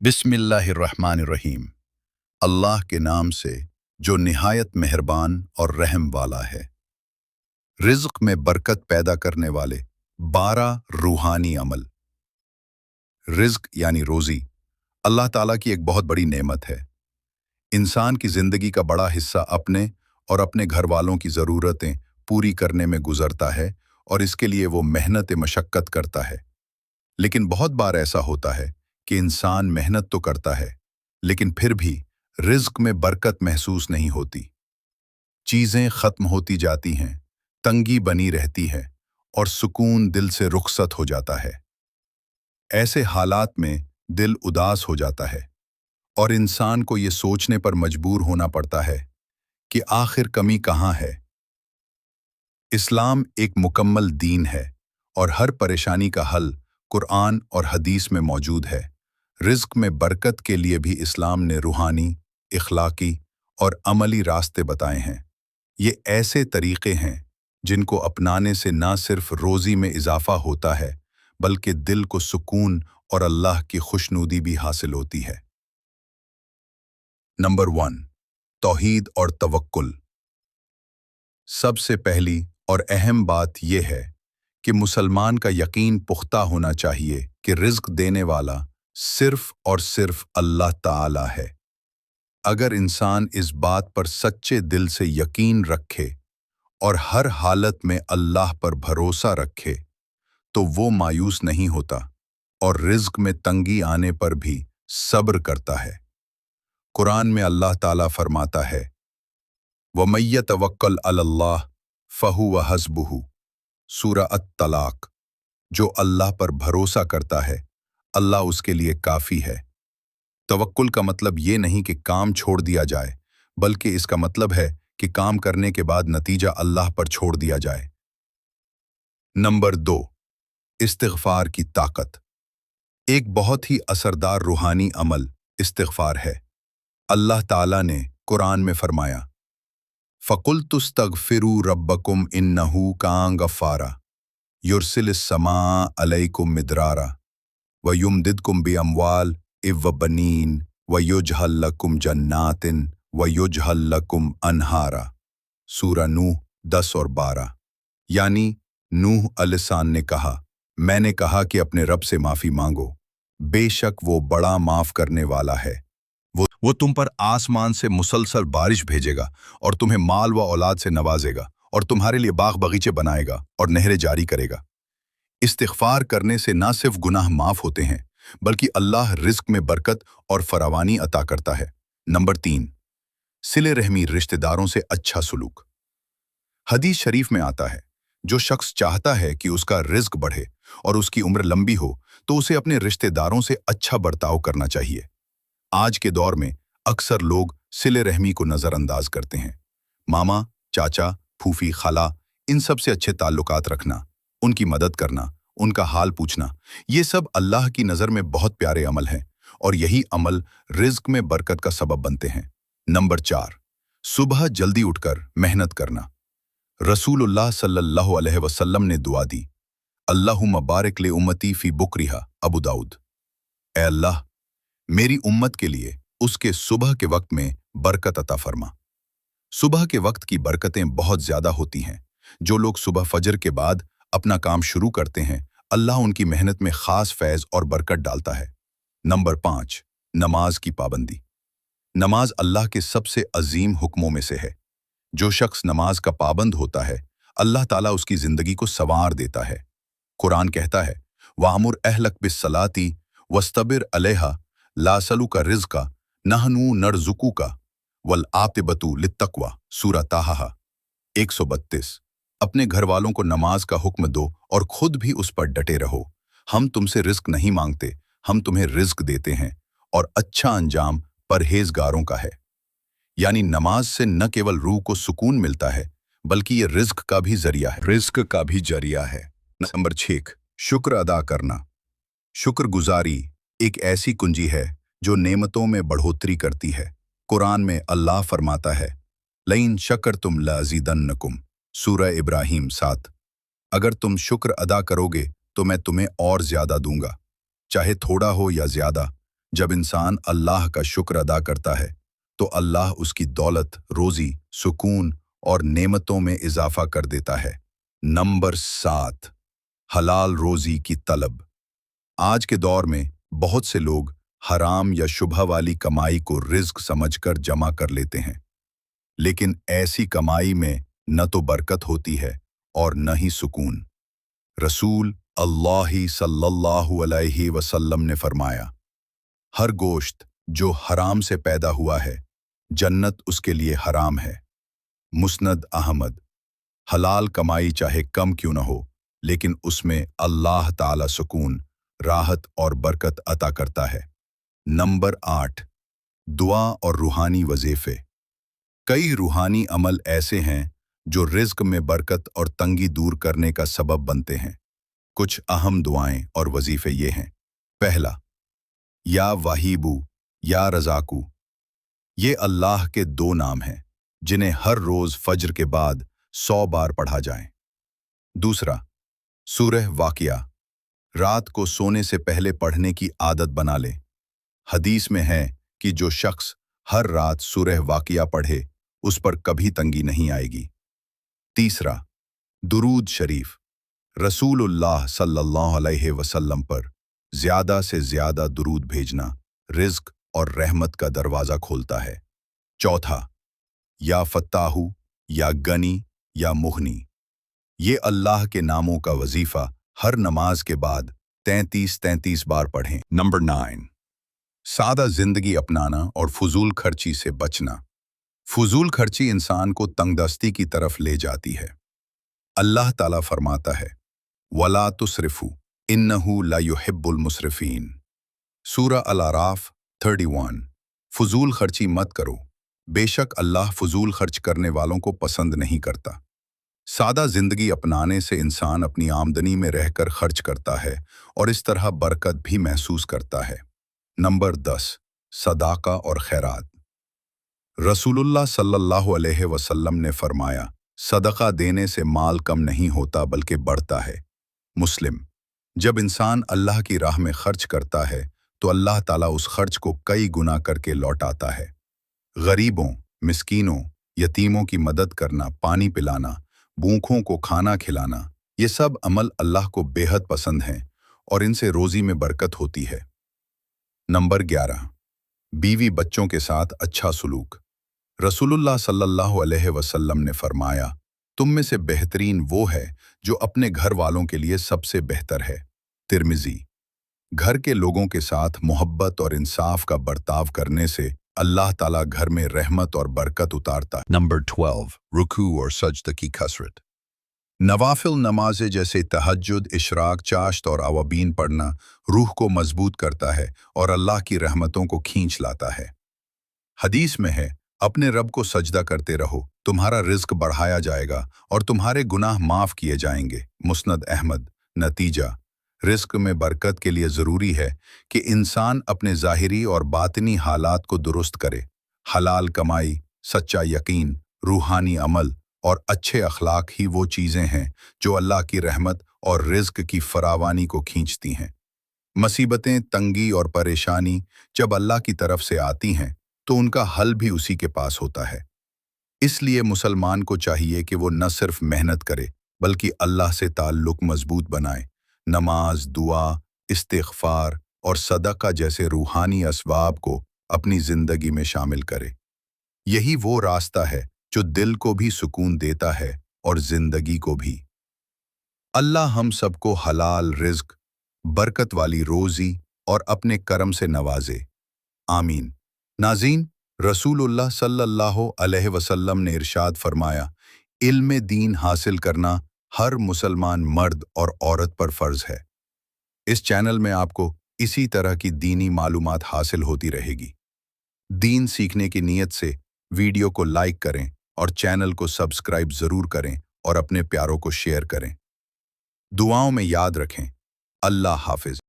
बिस्मिल्लाहिर्रहमानिर्रहीम। अल्लाह के नाम से जो निहायत मेहरबान और रहम वाला है। रिज़्क़ में बरकत पैदा करने वाले 12 रूहानी अमल। रिज़्क़ यानी रोज़ी अल्लाह ताला की एक बहुत बड़ी नेमत है। इंसान की ज़िंदगी का बड़ा हिस्सा अपने और अपने घर वालों की ज़रूरतें पूरी करने में गुजरता है और इसके लिए वो मेहनत मशक्क़त करता है। लेकिन बहुत बार ऐसा होता है कि इंसान मेहनत तो करता है लेकिन फिर भी रिज़्क़ में बरकत महसूस नहीं होती। चीज़ें ख़त्म होती जाती हैं, तंगी बनी रहती है और सुकून दिल से रुखसत हो जाता है। ऐसे हालात में दिल उदास हो जाता है और इंसान को ये सोचने पर मजबूर होना पड़ता है कि आखिर कमी कहाँ है। इस्लाम एक मुकम्मल दीन है और हर परेशानी का हल कुरान और हदीस में मौजूद है। रिज़्क़ में बरकत के लिए भी इस्लाम ने रूहानी, इखलाकी और अमली रास्ते बताए हैं। ये ऐसे तरीक़े हैं जिनको अपनाने से ना सिर्फ रोज़ी में इजाफ़ा होता है बल्कि दिल को सुकून और अल्लाह की खुशनुदी भी हासिल होती है। नंबर 1, तौहीद और तवक्कुल। सबसे पहली और अहम बात यह है कि मुसलमान का यकीन पुख्ता होना चाहिए कि रिज़्क़ देने वाला सिर्फ और सिर्फ अल्लाह ताला है। अगर इंसान इस बात पर सच्चे दिल से यकीन रखे और हर हालत में अल्लाह पर भरोसा रखे तो वो मायूस नहीं होता और रिज़्क़ में तंगी आने पर भी सब्र करता है। कुरान में अल्लाह ताला फरमाता है, वमन यतवक्कल अलल्लाह फहुव हस्बुहु, सूरा अत-तलाक। जो अल्लाह पर भरोसा करता है अल्लाह उसके लिए काफ़ी है। तवक्कुल का मतलब ये नहीं कि काम छोड़ दिया जाए बल्कि इसका मतलब है कि काम करने के बाद नतीजा अल्लाह पर छोड़ दिया जाए। नंबर 2, इस्तिग़फ़ार की ताकत। एक बहुत ही असरदार रूहानी अमल इस्तिग़फ़ार है। अल्लाह ताला ने कुरान में फरमाया, फ़क़ुल्तुस्तग़फ़िरू रब्बकुम इन्नहू कान गफ़्फ़ारा युरसिलिस समा अलैकुम मिदरारा व युमदिदकुम बिअमवाल व बनीन व युजअल लकुम जन्नातिन व युजअल लकुम अनहारा। सूरा नूह 10 और 12। यानी नूह अलैहिस्सलाम ने कहा, मैंने कहा कि अपने रब से माफ़ी मांगो, बेशक वो बड़ा माफ़ करने वाला है। वो तुम पर आसमान से मुसलसल बारिश भेजेगा और तुम्हें माल व औलाद से नवाजेगा और तुम्हारे लिए बाग बगीचे बनाएगा और नहरें जारी करेगा। इस्तिग़फ़ार करने से ना सिर्फ गुनाह माफ़ होते हैं बल्कि अल्लाह रिज़्क़ में बरकत और फरावानी अता करता है। नंबर 3, सिले रहमी, रिश्तेदारों से अच्छा सुलूक। हदीस शरीफ में आता है, जो शख्स चाहता है कि उसका रिज़्क़ बढ़े और उसकी उम्र लंबी हो तो उसे अपने रिश्तेदारों से अच्छा बर्ताव करना चाहिए। आज के दौर में अक्सर लोग सिले रहमी को नज़रअंदाज करते हैं। मामा, चाचा, फूफी, खाला, इन सब से अच्छे ताल्लुकात रखना, उनकी मदद करना, उनका हाल पूछना, ये सब अल्लाह की नज़र में बहुत प्यारे अमल हैं और यही अमल रिज़्क़ में बरकत का सबब बनते हैं। नंबर 4, सुबह जल्दी उठकर मेहनत करना। रसूलुल्लाह सल्लल्लाहु अलैहि वसल्लम ने दुआ दी, अल्लाहुम्मा बारिक ले उम्मती फ़ी बुकरिहा, अबू दाऊद। ए अल्लाह, मेरी उम्मत के लिए उसके सुबह के वक्त में बरकत अता फरमा। सुबह के वक्त की बरकतें बहुत ज़्यादा होती हैं। जो लोग सुबह फजर के बाद अपना काम शुरू करते हैं अल्लाह उनकी मेहनत में ख़ास फैज़ और बरकत डालता है। नंबर 5, नमाज की पाबंदी। नमाज अल्लाह के सबसे अजीम हुक्मों में से है। जो शख्स नमाज का पाबंद होता है अल्लाह ताला उसकी ज़िंदगी को संवार देता है। कुरान कहता है, वामुर अहलक बिस्सलाती वस्तबिर अलैहा ला सलुका रिज़्क़ा नहनु नरज़ुकुका वल आक़िबतु लित्तक़वा। सूरा ताहा 132। अपने घर वालों को नमाज का हुक्म दो और खुद भी उस पर डटे रहो। हम तुमसे रिज़्क़ नहीं मांगते, हम तुम्हें रिज़्क़ देते हैं और अच्छा अंजाम परहेज़गारों का है। यानी नमाज से न केवल रूह को सुकून मिलता है बल्कि ये रिज़्क़ का भी जरिया है। नंबर 6, शुक्र अदा करना। शुक्रगुजारी एक ऐसी कुंजी है जो नेमतों में बढ़ोतरी करती है। कुरान में अल्लाह फरमाता है, लइन शकरतुम लाज़ीदन्नकुम। सूरा इब्राहीम 7। अगर तुम शुक्र अदा करोगे तो मैं तुम्हें और ज़्यादा दूंगा, चाहे थोड़ा हो या ज़्यादा। जब इंसान अल्लाह का शुक्र अदा करता है तो अल्लाह उसकी दौलत, रोजी, सुकून और नेमतों में इजाफा कर देता है। नंबर 7, हलाल रोजी की तलब। आज के दौर में बहुत से लोग हराम या शुबह वाली कमाई को रिज्क समझकर जमा कर लेते हैं, लेकिन ऐसी कमाई में न तो बरकत होती है और न ही सुकून। रसूल अल्लाह सल्लल्लाहु अलैहि वसल्लम ने फरमाया, हर गोश्त जो हराम से पैदा हुआ है जन्नत उसके लिए हराम है। मुस्नद अहमद। हलाल कमाई चाहे कम क्यों न हो, लेकिन उसमें अल्लाह ताला सुकून, राहत और बरकत अता करता है। नंबर 8, दुआ और रूहानी वजीफे। कई रूहानी अमल ऐसे हैं जो रिज्क में बरकत और तंगी दूर करने का सबब बनते हैं। कुछ अहम दुआएं और वजीफे ये हैं। पहला, या वाहिबू या रज़ाकू। ये अल्लाह के 2 नाम हैं जिन्हें हर रोज फज्र के बाद 100 बार पढ़ा जाए। दूसरा, सूरह वाक़िया। रात को सोने से पहले पढ़ने की आदत बना ले। हदीस में है कि जो शख्स हर रात सूरह वाक़िया पढ़े उस पर कभी तंगी नहीं आएगी। तीसरा, दुरूद शरीफ। रसूलुल्लाह सल्लल्लाहु अलैहि वसल्लम पर ज्यादा से ज्यादा दुरूद भेजना रिज्क और रहमत का दरवाजा खोलता है। चौथा, या फत्ताहू या गनी या मुगनी। ये अल्लाह के नामों का वजीफा हर नमाज के बाद 33-33 बार पढ़ें। नंबर 9, सादा जिंदगी अपनाना और फजूल खर्ची से बचना। फजूल खर्ची इंसान को तंगदस्ती की तरफ ले जाती है। अल्लाह ताला फरमाता है, वला तुसरिफू इन्नहू ला युहिब्बुल मुसरिफीन। सूरा अल-आराफ 31। फजूल खर्ची मत करो, बेशक अल्लाह फजूल खर्च करने वालों को पसंद नहीं करता। सादा जिंदगी अपनाने से इंसान अपनी आमदनी में रहकर खर्च करता है और इस तरह बरकत भी महसूस करता है। नंबर 10, सदाका और खैरात। रसूलुल्लाह सल्लल्लाहु अलैहि वसल्लम ने फरमाया, सदका देने से माल कम नहीं होता बल्कि बढ़ता है। मुस्लिम। जब इंसान अल्लाह की राह में खर्च करता है तो अल्लाह ताला उस खर्च को कई गुना करके लौटाता है। गरीबों, मिस्कीनों, यतीमों की मदद करना, पानी पिलाना, भूखों को खाना खिलाना, ये सब अमल अल्लाह को बेहद पसंद हैं और इनसे रोजी में बरकत होती है। नंबर 11, बीवी बच्चों के साथ अच्छा सुलूक। रसूलुल्लाह सल्लल्लाहु अलैहि वसल्लम ने फरमाया, तुम में से बेहतरीन वो है जो अपने घर वालों के लिए सबसे बेहतर है। तिर्मिज़ी। घर के लोगों के साथ मोहब्बत और इंसाफ का बर्ताव करने से अल्लाह ताला घर में रहमत और बरकत उतारता है। नंबर 12, रुकू और सजदा की कसरत। नवाफिल नमाजें जैसे तहज्जुद, इशराक, चाश्त और अवाबीन पढ़ना रूह को मजबूत करता है और अल्लाह की रहमतों को खींच लाता है। हदीस में है, अपने रब को सजदा करते रहो, तुम्हारा रिज्क बढ़ाया जाएगा और तुम्हारे गुनाह माफ किए जाएंगे। मुस्नद अहमद। नतीजा, रिज्क में बरकत के लिए ज़रूरी है कि इंसान अपने ज़ाहिरी और बातिनी हालात को दुरुस्त करे। हलाल कमाई, सच्चा यकीन, रूहानी अमल और अच्छे अखलाक ही वो चीज़ें हैं जो अल्लाह की रहमत और रिज्क की फरावानी को खींचती हैं। मुसीबतें, तंगी और परेशानी जब अल्लाह की तरफ से आती हैं तो उनका हल भी उसी के पास होता है। इसलिए मुसलमान को चाहिए कि वो न सिर्फ मेहनत करे बल्कि अल्लाह से ताल्लुक मजबूत बनाए। नमाज, दुआ, इस्तिग़फ़ार और सदका जैसे रूहानी असबाब को अपनी ज़िंदगी में शामिल करे। यही वो रास्ता है जो दिल को भी सुकून देता है और ज़िंदगी को भी। अल्लाह हम सबको हलाल रिज़्क, बरकत वाली रोज़ी और अपने करम से नवाजे। आमीन। नाज़रीन, रसूलुल्लाह सल्लल्लाहु अलैहि वसल्लम ने इरशाद फरमाया, इल्म दीन हासिल करना हर मुसलमान मर्द और औरत पर फ़र्ज़ है। इस चैनल में आपको इसी तरह की दीनी मालूमात हासिल होती रहेगी। दीन सीखने की नीयत से वीडियो को लाइक करें और चैनल को सब्सक्राइब ज़रूर करें और अपने प्यारों को शेयर करें। दुआओं में याद रखें। अल्लाह हाफ़िज़।